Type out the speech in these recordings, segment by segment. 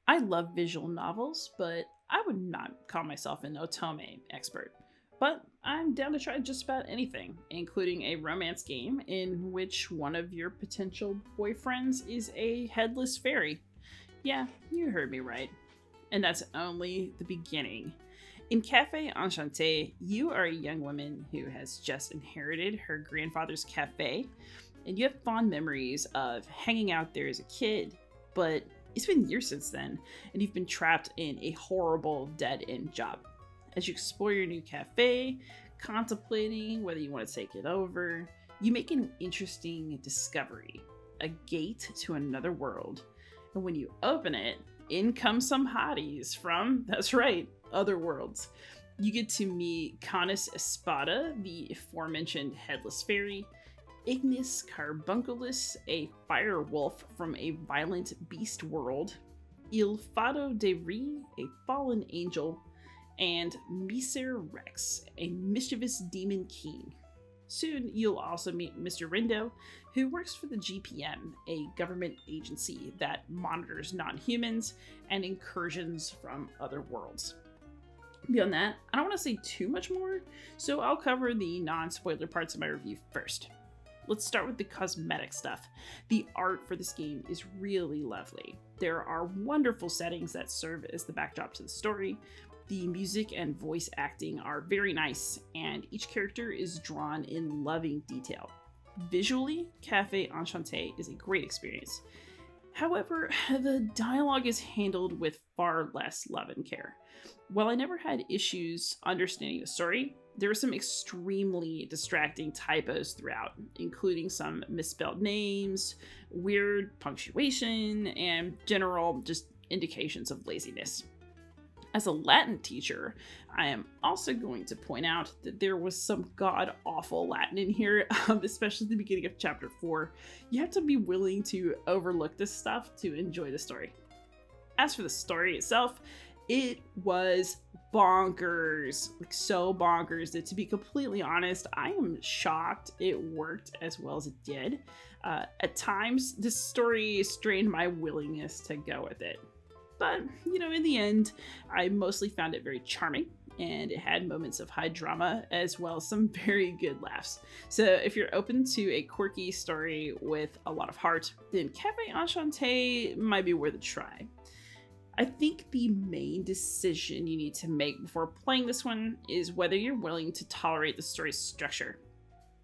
I love visual novels, but I would not call myself an otome expert. But I'm down to try just about anything, including a romance game in which one of your potential boyfriends is a headless fairy. Yeah, you heard me right. And that's only the beginning. In Cafe Enchanté, you are a young woman who has just inherited her grandfather's cafe, and you have fond memories of hanging out there as a kid, but it's been years since then, and you've been trapped in a horrible dead end job. As you explore your new cafe, contemplating whether you want to take it over, you make an interesting discovery, a gate to another world. And when you open it, in come some hotties from, that's right, other worlds. You get to meet Canis Espada, the aforementioned headless fairy, Ignis Carbunculus, a fire wolf from a violent beast world, Il Fado de Ri, a fallen angel, and Miser Rex, a mischievous demon king. Soon, you'll also meet Mr. Rindo, who works for the GPM, a government agency that monitors non-humans and incursions from other worlds. Beyond that, I don't want to say too much more, so I'll cover the non-spoiler parts of my review first. Let's start with the cosmetic stuff. The art for this game is really lovely. There are wonderful settings that serve as the backdrop to the story. The music and voice acting are very nice, and each character is drawn in loving detail. Visually, Cafe Enchanté is a great experience. However, the dialogue is handled with far less love and care. While I never had issues understanding the story, there were some extremely distracting typos throughout, including some misspelled names, weird punctuation, and general just indications of laziness. As a Latin teacher, I am also going to point out that there was some god-awful Latin in here, especially at the beginning of chapter 4. You have to be willing to overlook this stuff to enjoy the story. As for the story itself, it was bonkers, like so bonkers that, to be completely honest, I am shocked it worked as well as it did. At times, this story strained my willingness to go with it. But, in the end, I mostly found it very charming, and it had moments of high drama as well as some very good laughs. So if you're open to a quirky story with a lot of heart, then Cafe Enchanté might be worth a try. I think the main decision you need to make before playing this one is whether you're willing to tolerate the story's structure.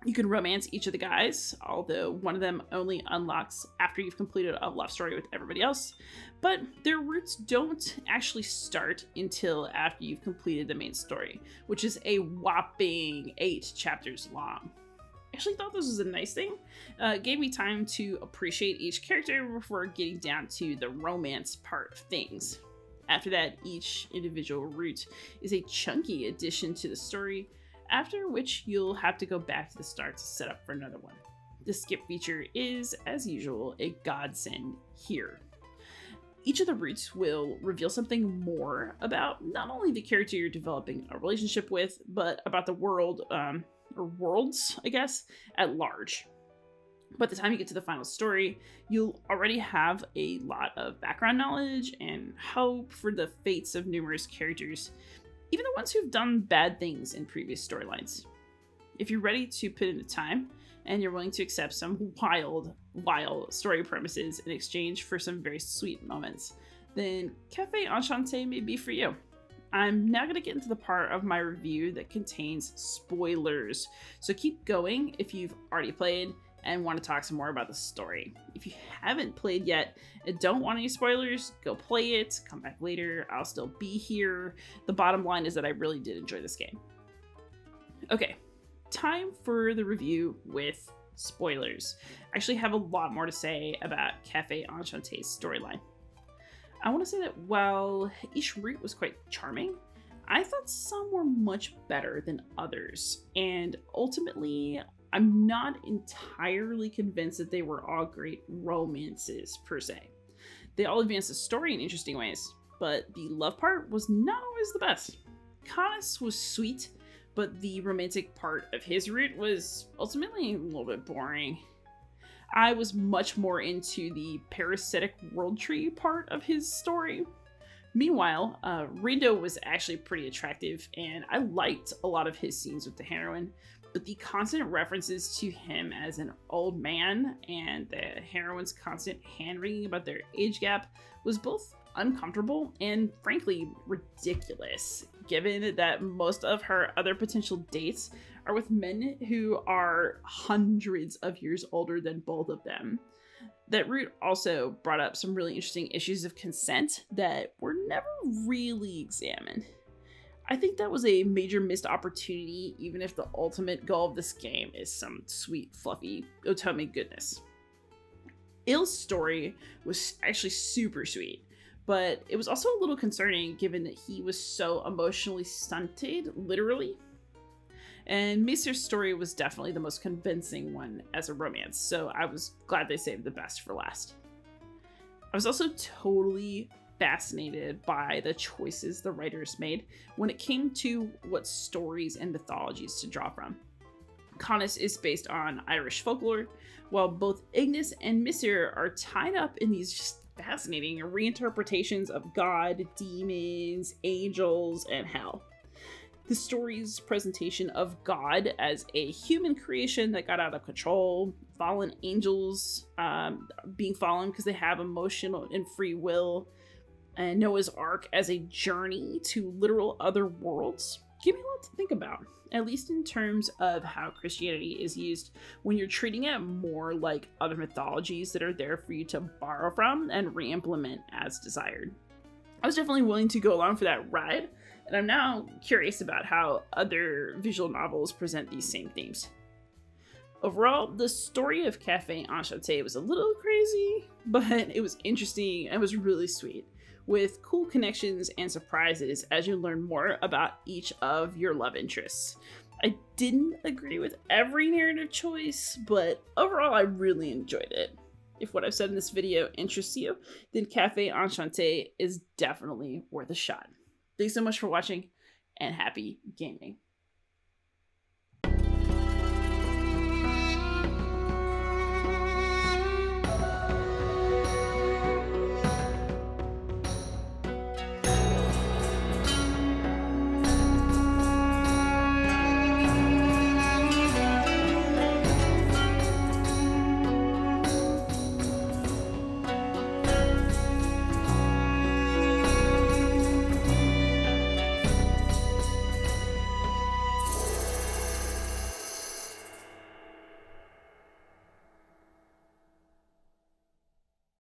You can romance each of the guys, although one of them only unlocks after you've completed a love story with everybody else, but their roots don't actually start until after you've completed the main story, which is a whopping 8 chapters long. I actually thought this was a nice thing. It gave me time to appreciate each character before getting down to the romance part of things. After that, each individual route is a chunky addition to the story, after which you'll have to go back to the start to set up for another one. The skip feature is, as usual, a godsend here. Each of the routes will reveal something more about not only the character you're developing a relationship with, but about the world, or worlds, I guess, at large. By the time you get to the final story, you'll already have a lot of background knowledge and hope for the fates of numerous characters, even the ones who've done bad things in previous storylines. If you're ready to put in the time, and you're willing to accept some wild story premises in exchange for some very sweet moments, then Cafe Enchanté may be for you. I'm now going to get into the part of my review that contains spoilers, so keep going if you've already played and want to talk some more about the story. If you haven't played yet and don't want any spoilers, go play it, come back later, I'll still be here. The bottom line is that I really did enjoy this game. Okay, time for the review with spoilers. I actually have a lot more to say about Cafe Enchanté's storyline. I want to say that while each route was quite charming, I thought some were much better than others, and ultimately, I'm not entirely convinced that they were all great romances, per se. They all advanced the story in interesting ways, but the love part was not always the best. Canis was sweet, but the romantic part of his route was ultimately a little bit boring. I was much more into the parasitic world tree part of his story. Meanwhile, Rindo was actually pretty attractive, and I liked a lot of his scenes with the heroine, but the constant references to him as an old man and the heroine's constant hand-wringing about their age gap was both uncomfortable and frankly ridiculous, given that most of her other potential dates are with men who are hundreds of years older than both of them. That route also brought up some really interesting issues of consent that were never really examined. I think that was a major missed opportunity, even if the ultimate goal of this game is some sweet, fluffy otome goodness. Ill's story was actually super sweet, but it was also a little concerning given that he was so emotionally stunted, literally. And Miser's story was definitely the most convincing one as a romance, so I was glad they saved the best for last. I was also totally fascinated by the choices the writers made when it came to what stories and mythologies to draw from. Canis is based on Irish folklore, while both Ignis and Miser are tied up in these just fascinating reinterpretations of God, demons, angels, and hell. The story's presentation of God as a human creation that got out of control, fallen angels being fallen because they have emotional and free will, and Noah's Ark as a journey to literal other worlds give me a lot to think about, at least in terms of how Christianity is used when you're treating it more like other mythologies that are there for you to borrow from and re-implement as desired. I was definitely willing to go along for that ride, and I'm now curious about how other visual novels present these same themes. Overall, the story of Café Enchanté was a little crazy, but it was interesting and was really sweet, with cool connections and surprises as you learn more about each of your love interests. I didn't agree with every narrative choice, but overall I really enjoyed it. If what I've said in this video interests you, then Café Enchanté is definitely worth a shot. Thanks so much for watching, and happy gaming.